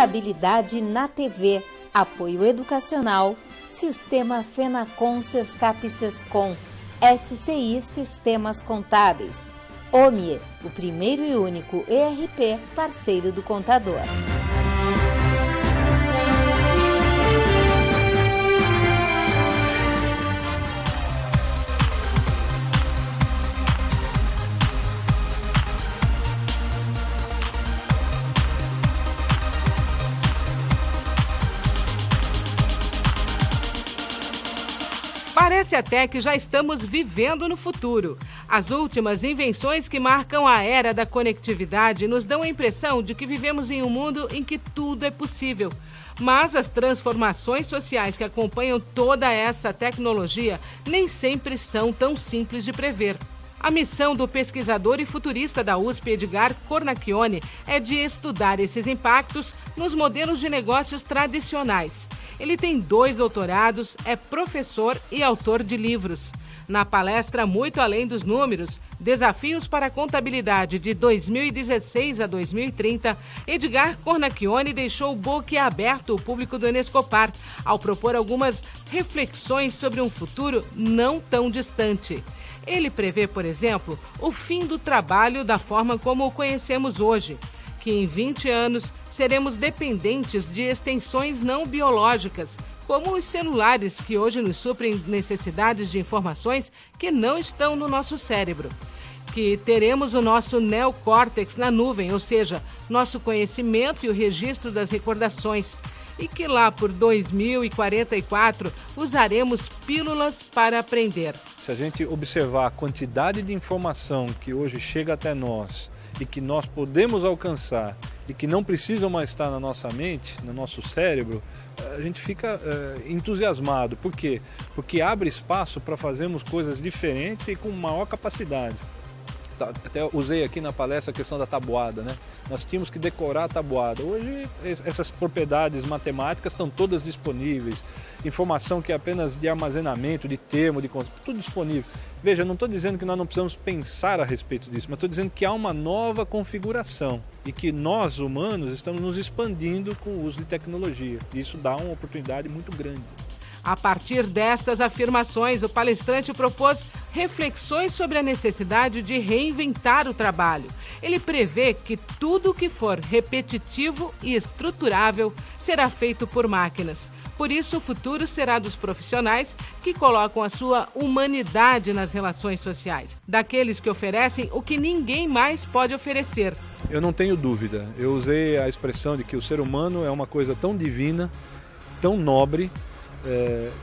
Contabilidade na TV. Apoio educacional. Sistema Fenacom Sescap Sescom. SCI Sistemas Contábeis. OMIE, o primeiro e único ERP parceiro do contador. Parece até que já estamos vivendo no futuro. As últimas invenções que marcam a era da conectividade nos dão a impressão de que vivemos em um mundo em que tudo é possível. Mas as transformações sociais que acompanham toda essa tecnologia nem sempre são tão simples de prever. A missão do pesquisador e futurista da USP, Edgar Cornacchione, é de estudar esses impactos nos modelos de negócios tradicionais. Ele tem 2 doutorados, é professor e autor de livros. Na palestra Muito Além dos Números, Desafios para a Contabilidade de 2016 a 2030, Edgar Cornacchione deixou boquiaberto o público do Enescopar ao propor algumas reflexões sobre um futuro não tão distante. Ele prevê, por exemplo, o fim do trabalho da forma como o conhecemos hoje, que em 20 anos seremos dependentes de extensões não biológicas, como os celulares que hoje nos suprem necessidades de informações que não estão no nosso cérebro. Que teremos o nosso neocórtex na nuvem, ou seja, nosso conhecimento e o registro das recordações. E que lá por 2044 usaremos pílulas para aprender. Se a gente observar a quantidade de informação que hoje chega até nós e que nós podemos alcançar e que não precisam mais estar na nossa mente, no nosso cérebro, a gente fica entusiasmado. Por quê? Porque abre espaço para fazermos coisas diferentes e com maior capacidade. Até usei aqui na palestra a questão da tabuada, né? Nós tínhamos que decorar a tabuada. Hoje essas propriedades matemáticas estão todas disponíveis. Informação que é apenas de armazenamento, de termo, tudo disponível. Veja, eu não estou dizendo que nós não precisamos pensar a respeito disso, mas estou dizendo que há uma nova configuração e que nós, humanos, estamos nos expandindo com o uso de tecnologia. E isso dá uma oportunidade muito grande. A partir destas afirmações, o palestrante propôs reflexões sobre a necessidade de reinventar o trabalho. Ele prevê que tudo que for repetitivo e estruturável será feito por máquinas. Por isso, o futuro será dos profissionais que colocam a sua humanidade nas relações sociais, daqueles que oferecem o que ninguém mais pode oferecer. Eu não tenho dúvida. Eu usei a expressão de que o ser humano é uma coisa tão divina, tão nobre,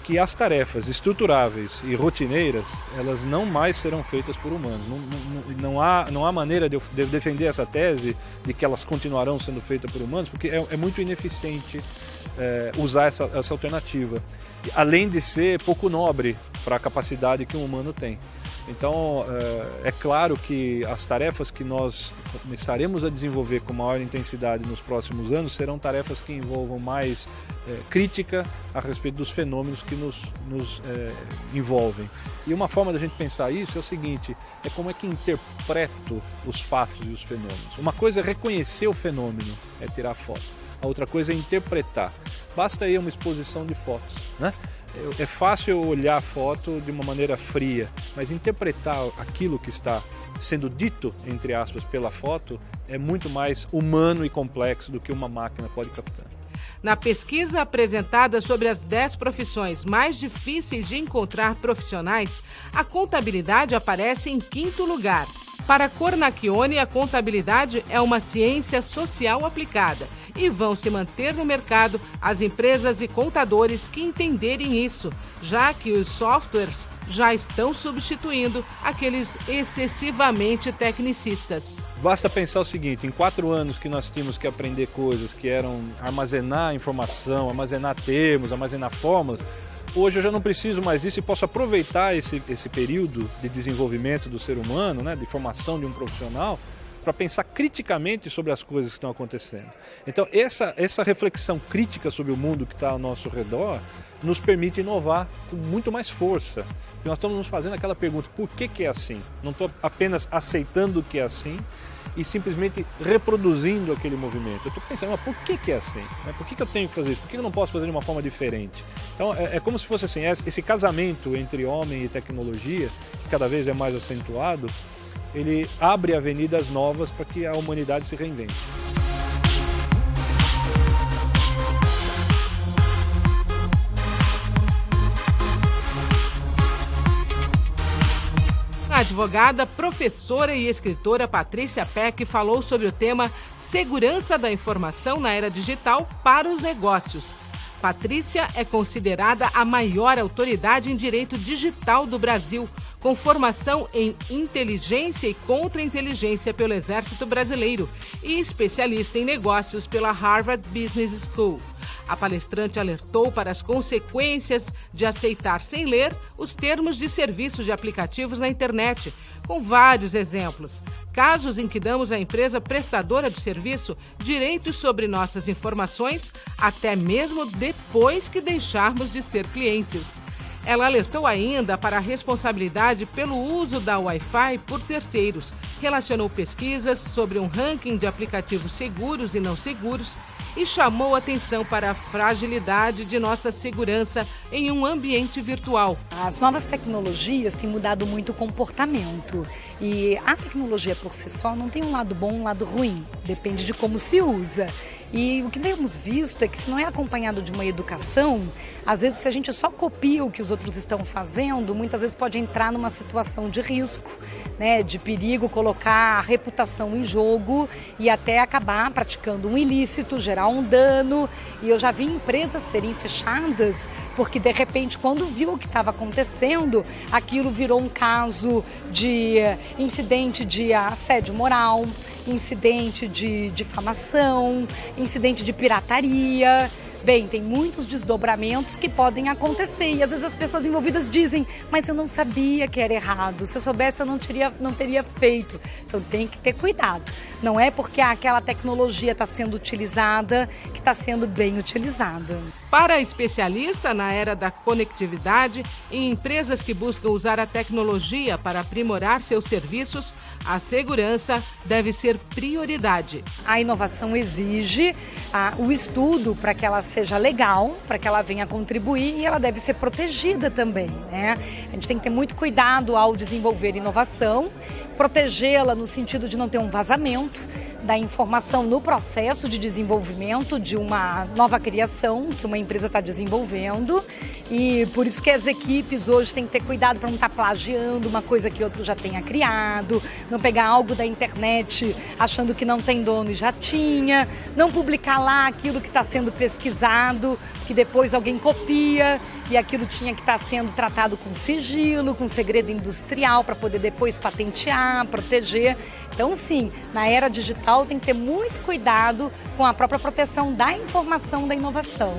que as tarefas estruturáveis e rotineiras, elas não mais serão feitas por humanos. Não há maneira de eu defender essa tese de que elas continuarão sendo feitas por humanos, porque é muito ineficiente usar essa alternativa, além de ser pouco nobre para a capacidade que um humano tem. Então, é claro que as tarefas que nós começaremos a desenvolver com maior intensidade nos próximos anos serão tarefas que envolvam mais crítica a respeito dos fenômenos que nos envolvem. E uma forma da gente pensar isso é o seguinte: é como é que interpreto os fatos e os fenômenos. Uma coisa é reconhecer o fenômeno, é tirar foto. A outra coisa é interpretar. Basta aí uma exposição de fotos, né? É fácil olhar a foto de uma maneira fria, mas interpretar aquilo que está sendo dito, entre aspas, pela foto, é muito mais humano e complexo do que uma máquina pode captar. Na pesquisa apresentada sobre as 10 profissões mais difíceis de encontrar profissionais, a contabilidade aparece em 5º lugar. Para Cornacchione, a contabilidade é uma ciência social aplicada e vão se manter no mercado as empresas e contadores que entenderem isso, já que os softwares já estão substituindo aqueles excessivamente tecnicistas. Basta pensar o seguinte: em 4 anos que nós tínhamos que aprender coisas que eram armazenar informação, armazenar termos, armazenar fórmulas, hoje eu já não preciso mais disso e posso aproveitar esse período de desenvolvimento do ser humano, né, de formação de um profissional, para pensar criticamente sobre as coisas que estão acontecendo. Então, essa reflexão crítica sobre o mundo que está ao nosso redor nos permite inovar com muito mais força. Porque nós estamos nos fazendo aquela pergunta: por que é assim? Não estou apenas aceitando que é assim e simplesmente reproduzindo aquele movimento. Eu estou pensando, mas por que é assim? Por que eu tenho que fazer isso? Por que eu não posso fazer de uma forma diferente? Então é como se fosse assim, esse casamento entre homem e tecnologia, que cada vez é mais acentuado, ele abre avenidas novas para que a humanidade se reinvente. A advogada, professora e escritora Patrícia Peck falou sobre o tema Segurança da Informação na Era Digital para os Negócios. Patrícia é considerada a maior autoridade em direito digital do Brasil, com formação em inteligência e contra-inteligência pelo Exército Brasileiro e especialista em negócios pela Harvard Business School. A palestrante alertou para as consequências de aceitar sem ler os termos de serviços de aplicativos na internet, com vários exemplos. Casos em que damos à empresa prestadora de serviço direitos sobre nossas informações, até mesmo depois que deixarmos de ser clientes. Ela alertou ainda para a responsabilidade pelo uso da Wi-Fi por terceiros, relacionou pesquisas sobre um ranking de aplicativos seguros e não seguros e chamou atenção para a fragilidade de nossa segurança em um ambiente virtual. As novas tecnologias têm mudado muito o comportamento e a tecnologia por si só não tem um lado bom e um lado ruim, depende de como se usa. E o que temos visto é que se não é acompanhado de uma educação, às vezes se a gente só copia o que os outros estão fazendo, muitas vezes pode entrar numa situação de risco, né, de perigo, colocar a reputação em jogo e até acabar praticando um ilícito, gerar um dano. E eu já vi empresas serem fechadas porque de repente quando viu o que estava acontecendo, aquilo virou um caso de incidente de assédio moral, incidente de difamação, incidente de pirataria. Bem, tem muitos desdobramentos que podem acontecer e às vezes as pessoas envolvidas dizem, mas eu não sabia que era errado, se eu soubesse eu não teria feito. Então tem que ter cuidado. Não é porque aquela tecnologia está sendo utilizada que está sendo bem utilizada. Para a especialista na era da conectividade, em empresas que buscam usar a tecnologia para aprimorar seus serviços, a segurança deve ser prioridade. A inovação exige o estudo para que ela seja legal, para que ela venha contribuir e ela deve ser protegida também, né? A gente tem que ter muito cuidado ao desenvolver inovação, protegê-la no sentido de não ter um vazamento da informação no processo de desenvolvimento de uma nova criação que uma empresa está desenvolvendo e por isso que as equipes hoje têm que ter cuidado para não estar plagiando uma coisa que outro já tenha criado, não pegar algo da internet achando que não tem dono e já tinha, não publicar lá aquilo que está sendo pesquisado, que depois alguém copia e aquilo tinha que estar sendo tratado com sigilo, com segredo industrial para poder depois patentear, proteger. Então sim, na era digital tem que ter muito cuidado com a própria proteção da informação da inovação.